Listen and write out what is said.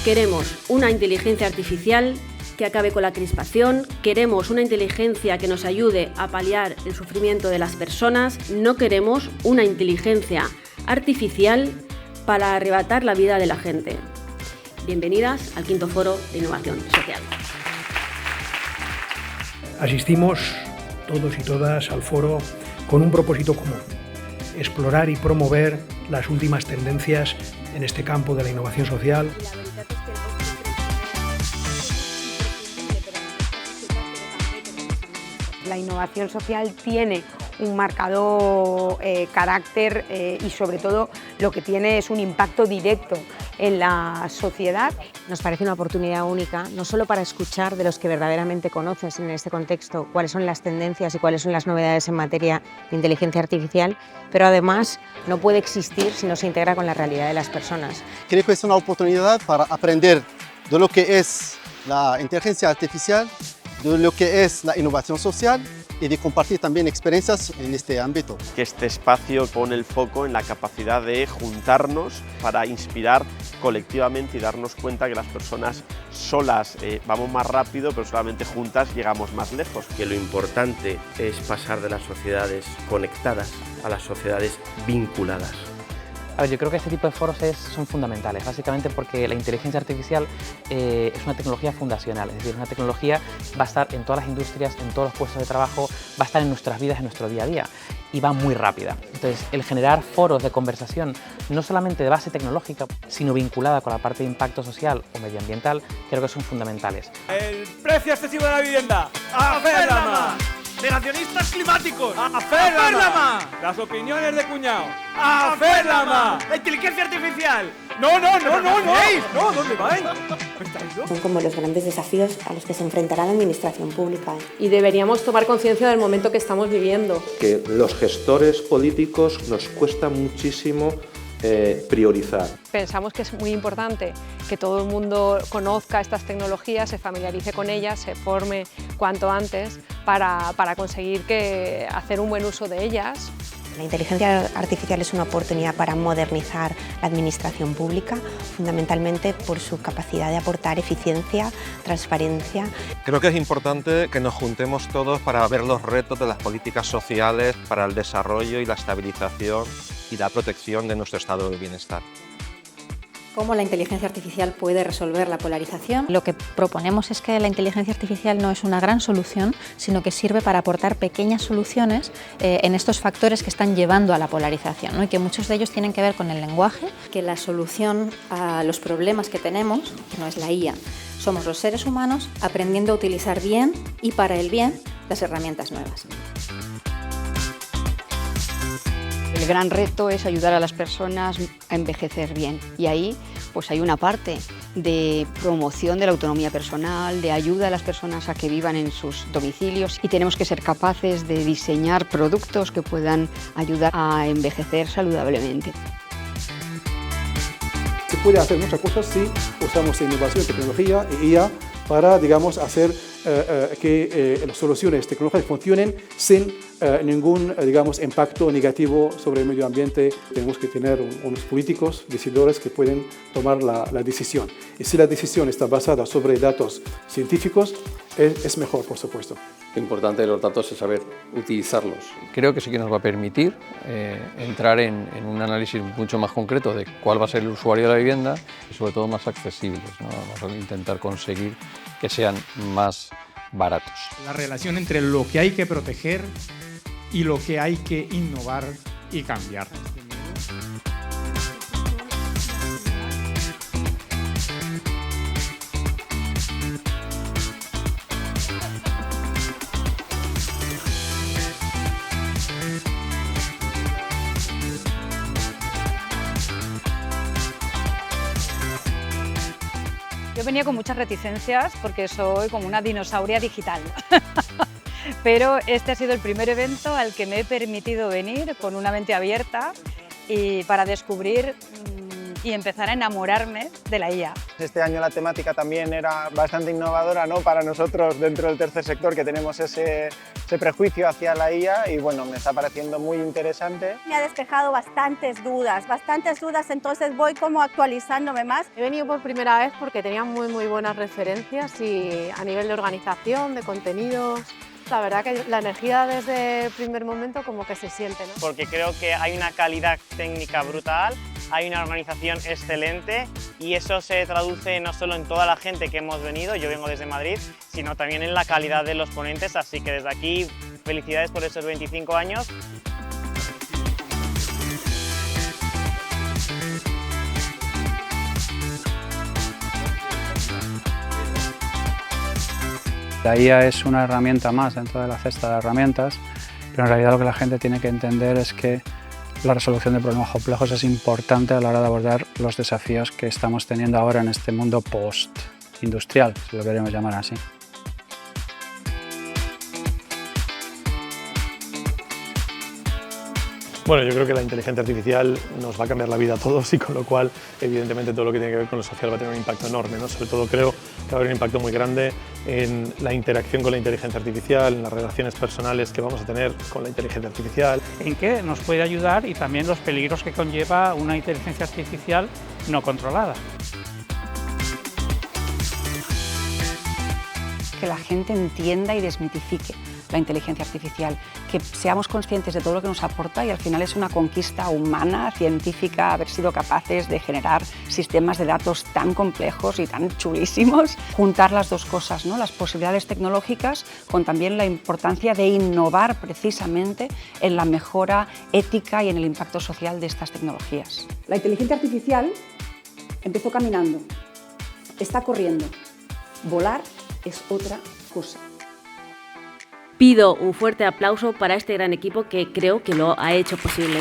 Queremos una inteligencia artificial que acabe con la crispación, queremos una inteligencia que nos ayude a paliar el sufrimiento de las personas, no queremos una inteligencia artificial para arrebatar la vida de la gente. Bienvenidas al quinto foro de innovación social. Asistimos todos y todas al foro con un propósito común: explorar y promover las últimas tendencias en este campo de la innovación social. La innovación social tiene un marcado carácter y sobre todo lo que tiene es un impacto directo en la sociedad. Nos parece una oportunidad única, no solo para escuchar de los que verdaderamente conoces en este contexto cuáles son las tendencias y cuáles son las novedades en materia de inteligencia artificial, pero además no puede existir si no se integra con la realidad de las personas. Creo que es una oportunidad para aprender de lo que es la inteligencia artificial, de lo que es la innovación social y de compartir también experiencias en este ámbito. Que este espacio pone el foco en la capacidad de juntarnos para inspirar colectivamente y darnos cuenta que las personas solas vamos más rápido, pero solamente juntas llegamos más lejos. Que lo importante es pasar de las sociedades conectadas a las sociedades vinculadas. A ver, yo creo que este tipo de foros son fundamentales, básicamente porque la inteligencia artificial es una tecnología fundacional, es decir, una tecnología va a estar en todas las industrias, en todos los puestos de trabajo, va a estar en nuestras vidas, en nuestro día a día, y va muy rápida. Entonces, el generar foros de conversación, no solamente de base tecnológica, sino vinculada con la parte de impacto social o medioambiental, creo que son fundamentales. El precio excesivo de la vivienda, ¡a hacerla más! Negacionistas climáticos, ¡a hacerla más! Las opiniones de cuñado, ¡a hacerla más! La inteligencia artificial, no, ¿dónde vais? Son como los grandes desafíos a los que se enfrentará la administración pública. Y deberíamos tomar conciencia del momento que estamos viviendo. Que los gestores políticos nos cuesta muchísimo priorizar. Pensamos que es muy importante que todo el mundo conozca estas tecnologías, se familiarice con ellas, se forme cuanto antes para conseguir hacer un buen uso de ellas. La inteligencia artificial es una oportunidad para modernizar la administración pública, fundamentalmente por su capacidad de aportar eficiencia, transparencia. Creo que es importante que nos juntemos todos para ver los retos de las políticas sociales para el desarrollo y la estabilización y la protección de nuestro estado de bienestar. ¿Cómo la inteligencia artificial puede resolver la polarización? Lo que proponemos es que la inteligencia artificial no es una gran solución, sino que sirve para aportar pequeñas soluciones en estos factores que están llevando a la polarización, ¿no? Y que muchos de ellos tienen que ver con el lenguaje. Que la solución a los problemas que tenemos no es la IA, somos los seres humanos aprendiendo a utilizar bien y para el bien las herramientas nuevas. El gran reto es ayudar a las personas a envejecer bien y ahí pues hay una parte de promoción de la autonomía personal, de ayuda a las personas a que vivan en sus domicilios y tenemos que ser capaces de diseñar productos que puedan ayudar a envejecer saludablemente. Se puede hacer muchas cosas si usamos innovación, tecnología y IA para, digamos, hacer que las soluciones tecnológicas funcionen sin ningún, digamos, impacto negativo sobre el medio ambiente. Tenemos que tener unos políticos, decidores que pueden tomar la decisión. Y si la decisión está basada sobre datos científicos, es mejor, por supuesto. Lo importante de los datos es saber utilizarlos. Creo que sí que nos va a permitir entrar en un análisis mucho más concreto de cuál va a ser el usuario de la vivienda y sobre todo más accesibles, ¿no? Vamos a intentar conseguir que sean más baratos. La relación entre lo que hay que proteger y lo que hay que innovar y cambiar. Yo venía con muchas reticencias porque soy como una dinosauria digital, pero este ha sido el primer evento al que me he permitido venir con una mente abierta y para descubrir y empezar a enamorarme de la IA. Este año la temática también era bastante innovadora, ¿no?, para nosotros dentro del tercer sector, que tenemos ese prejuicio hacia la IA, y bueno, me está pareciendo muy interesante. Me ha despejado bastantes dudas, entonces voy como actualizándome más. He venido por primera vez porque tenía muy buenas referencias y a nivel de organización, de contenidos. La verdad que la energía desde el primer momento como que se siente, ¿no? Porque creo que hay una calidad técnica brutal, hay una organización excelente y eso se traduce no solo en toda la gente que hemos venido, yo vengo desde Madrid, sino también en la calidad de los ponentes, así que desde aquí felicidades por esos 25 años. La IA es una herramienta más dentro de la cesta de herramientas, pero en realidad lo que la gente tiene que entender es que la resolución de problemas complejos es importante a la hora de abordar los desafíos que estamos teniendo ahora en este mundo post-industrial, si lo queremos llamar así. Bueno, yo creo que la inteligencia artificial nos va a cambiar la vida a todos y con lo cual, evidentemente, todo lo que tiene que ver con lo social va a tener un impacto enorme, ¿no? Sobre todo creo que va a haber un impacto muy grande en la interacción con la inteligencia artificial, en las relaciones personales que vamos a tener con la inteligencia artificial. En qué nos puede ayudar y también los peligros que conlleva una inteligencia artificial no controlada. Que la gente entienda y desmitifique la inteligencia artificial, que seamos conscientes de todo lo que nos aporta y al final es una conquista humana, científica, haber sido capaces de generar sistemas de datos tan complejos y tan chulísimos. Juntar las dos cosas, ¿no?, las posibilidades tecnológicas con también la importancia de innovar precisamente en la mejora ética y en el impacto social de estas tecnologías. La inteligencia artificial empezó caminando, está corriendo, volar es otra cosa. Pido un fuerte aplauso para este gran equipo que creo que lo ha hecho posible.